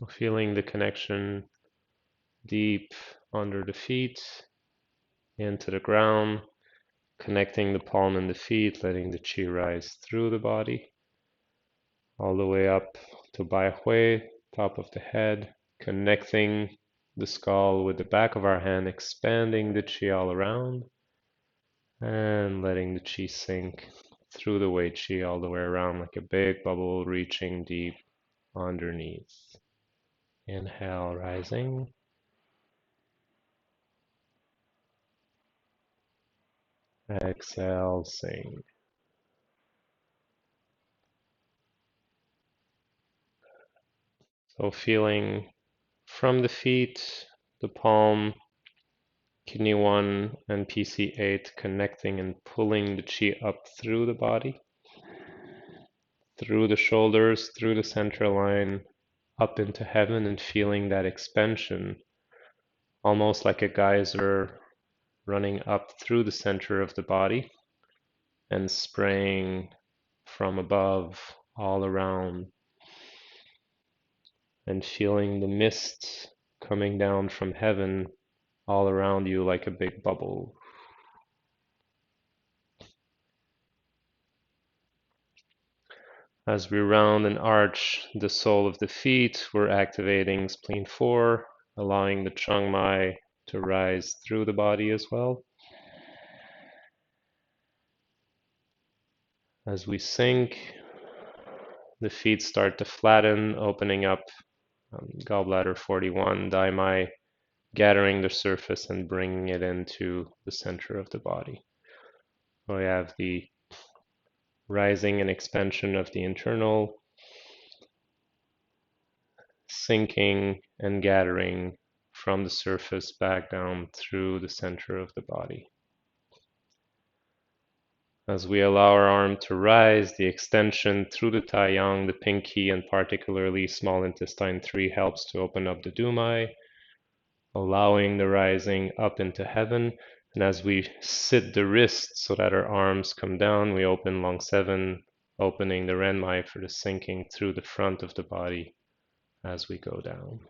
Feeling the connection deep under the feet, into the ground, connecting the palm and the feet, letting the chi rise through the body, all the way up to Bai Hui, top of the head, connecting the skull with the back of our hand, expanding the chi all around, and letting the chi sink through the WeiQi all the way around like a big bubble reaching deep underneath. Inhale, rising. Exhale, sink. So feeling from the feet, the palm, kidney 1 and PC8 connecting and pulling the chi up through the body, through the shoulders, through the center line, up into heaven, and feeling that expansion, almost like a geyser running up through the center of the body and spraying from above all around, and feeling the mist coming down from heaven all around you like a big bubble. As we round and arch the sole of the feet, we're activating spleen 4, allowing the Chang Mai to rise through the body as well. As we sink, the feet start to flatten, opening up gallbladder 41, Dai Mai, gathering the surface and bringing it into the center of the body. We have the rising and expansion of the internal, sinking and gathering from the surface back down through the center of the body. As we allow our arm to rise, the extension through the Taiyang, the pinky, and particularly small intestine 3 helps to open up the Dumai, allowing the rising up into heaven. And as we sit the wrists so that our arms come down, we open lung 7, opening the Renmai for the sinking through the front of the body as we go down.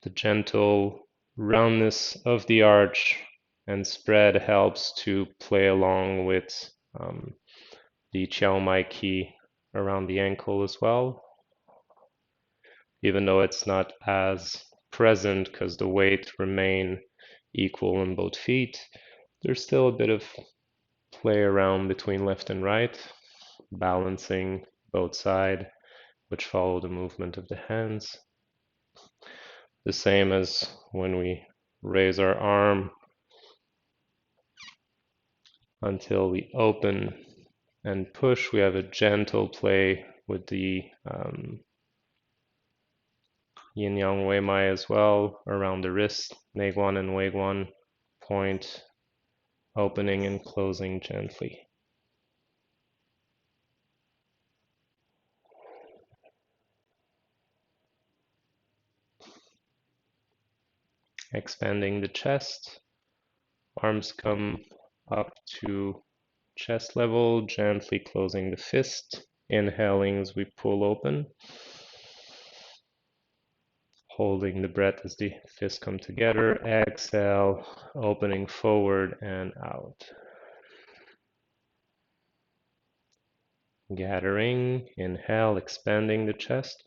The gentle roundness of the arch and spread helps to play along with the Chiao Mai Ki around the ankle as well, even though it's not as present because the weight remain equal in both feet. There's still a bit of play around between left and right, balancing both sides, which follow the movement of the hands. The same as when we raise our arm until we open and push. We have a gentle play with the Yin Yang Wei Mai as well around the wrist, Neiguan and Weiguan point, opening and closing gently. Expanding the chest, arms come up to chest level, gently closing the fist. Inhaling as we pull open, holding the breath as the fists come together. Exhale, opening forward and out. Gathering, inhale, expanding the chest.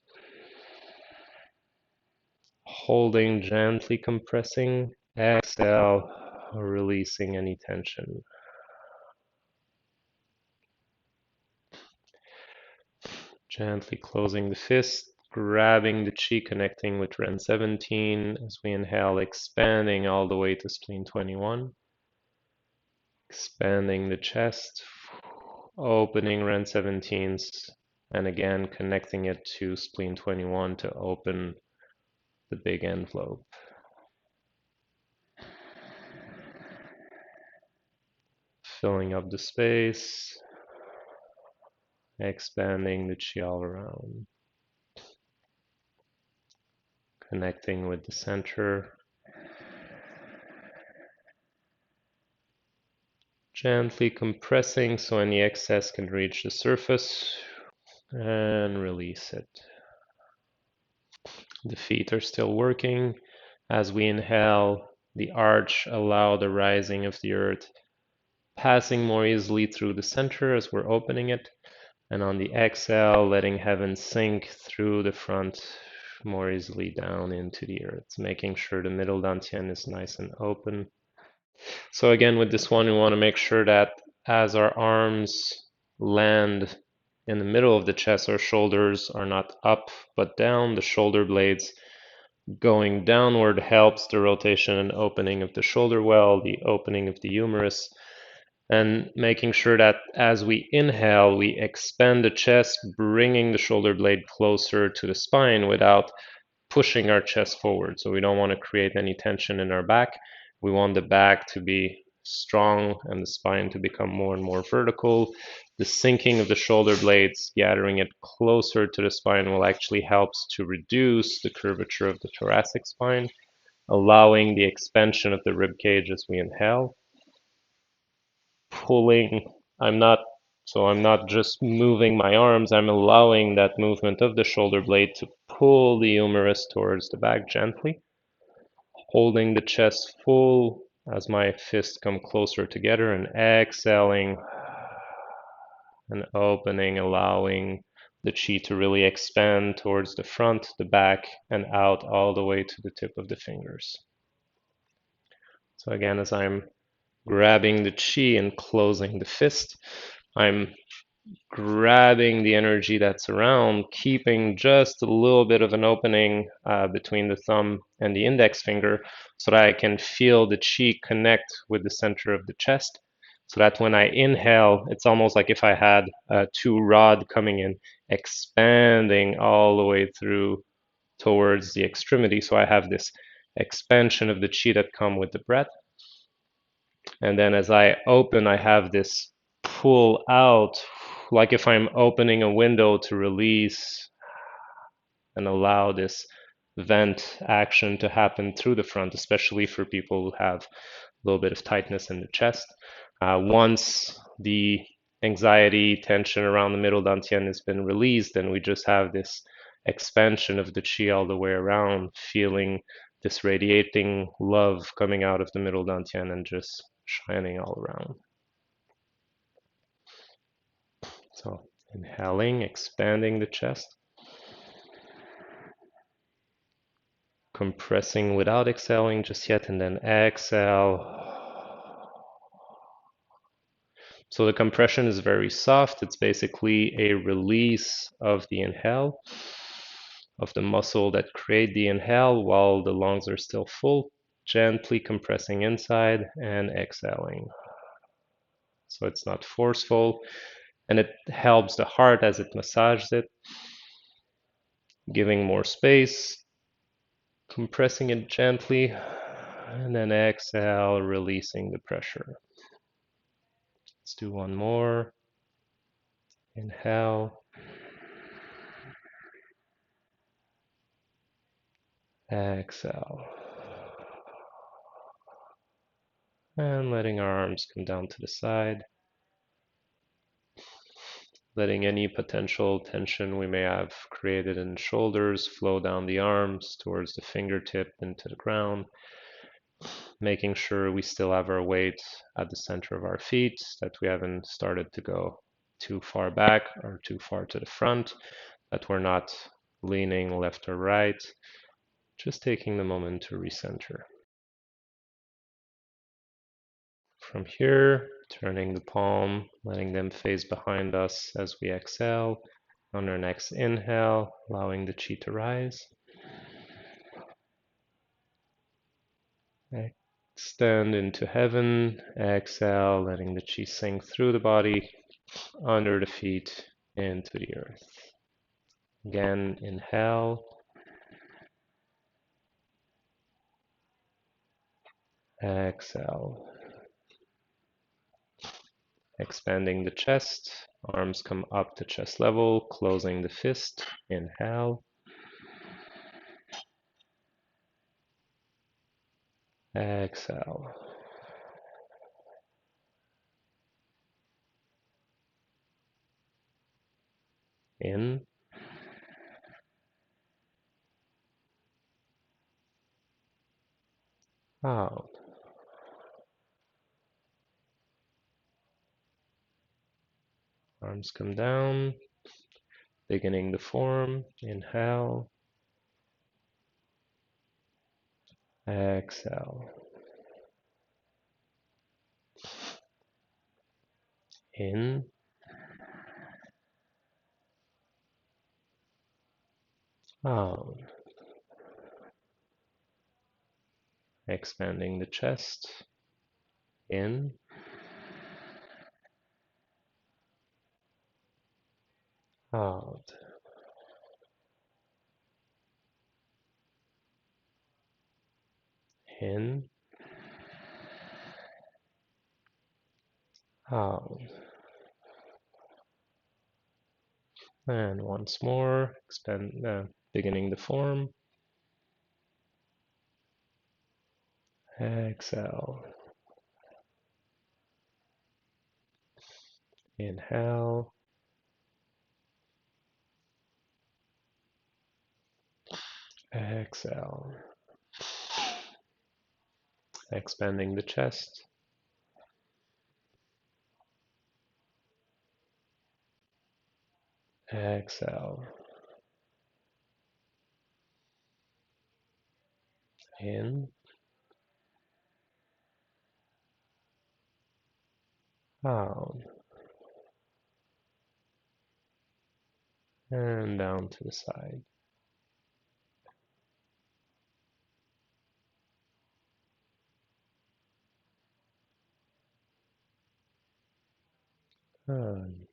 Holding, gently compressing. Exhale, releasing any tension. Gently closing the fist, grabbing the chi, connecting with Ren 17 as we inhale, expanding all the way to spleen 21. Expanding the chest, opening Ren 17s, and again connecting it to spleen 21 to open the big envelope. Filling up the space, expanding the chi all around. Connecting with the center. Gently compressing so any excess can reach the surface. and release it. The feet are still working. As we inhale, the arch allow the rising of the earth, passing more easily through the center as we're opening it. And on the exhale, letting heaven sink through the front more easily down into the earth, making sure the middle Dantian is nice and open. So again, with this one, we want to make sure that as our arms land in the middle of the chest, our shoulders are not up but down. The shoulder blades going downward helps the rotation and opening of the shoulder well, the opening of the humerus, and making sure that as we inhale, we expand the chest, bringing the shoulder blade closer to the spine without pushing our chest forward. So we don't want to create any tension in our back. We want the back to be strong and the spine to become more and more vertical. The sinking of the shoulder blades, gathering it closer to the spine, will actually helps to reduce the curvature of the thoracic spine, allowing the expansion of the rib cage as we inhale. Pulling, I'm not just moving my arms, I'm allowing that movement of the shoulder blade to pull the humerus towards the back gently, holding the chest full as my fists come closer together, and exhaling and opening, allowing the chi to really expand towards the front, the back, and out all the way to the tip of the fingers. So again, as I'm grabbing the chi and closing the fist, I'm grabbing the energy that's around, keeping just a little bit of an opening between the thumb and the index finger so that I can feel the chi connect with the center of the chest. So that when I inhale, it's almost like if I had two rods coming in, expanding all the way through towards the extremity. So I have this expansion of the chi that come with the breath. And then as I open, I have this pull out, like if I'm opening a window to release and allow this vent action to happen through the front, especially for people who have a little bit of tightness in the chest. Once the anxiety, tension around the middle dantian has been released, then we just have this expansion of the chi all the way around, feeling this radiating love coming out of the middle dantian and just shining all around. So inhaling, expanding the chest, compressing without exhaling just yet, and then exhale. So the compression is very soft. It's basically a release of the inhale, of the muscle that create the inhale while the lungs are still full, gently compressing inside and exhaling. So it's not forceful, and it helps the heart as it massages it, giving more space, compressing it gently, and then exhale, releasing the pressure. Let's do one more. Inhale. Exhale. And letting our arms come down to the side. Letting any potential tension we may have created in the shoulders flow down the arms towards the fingertip into the ground. Making sure we still have our weight at the center of our feet, that we haven't started to go too far back or too far to the front, that we're not leaning left or right. Just taking the moment to recenter. From here, turning the palm, letting them face behind us as we exhale. On our next inhale, allowing the chi to rise. Extend into heaven. Exhale, letting the chi sink through the body, under the feet, into the earth. Again, inhale. Exhale. Expanding the chest, arms come up to chest level, closing the fist. Inhale. Exhale. In, out. Arms come down, beginning the form. Inhale, exhale. In, out. Expanding the chest. In, out. In, out. And once more, beginning the form. Exhale. Inhale. Exhale. Expanding the chest. Exhale. In, out. And down to the side. Good.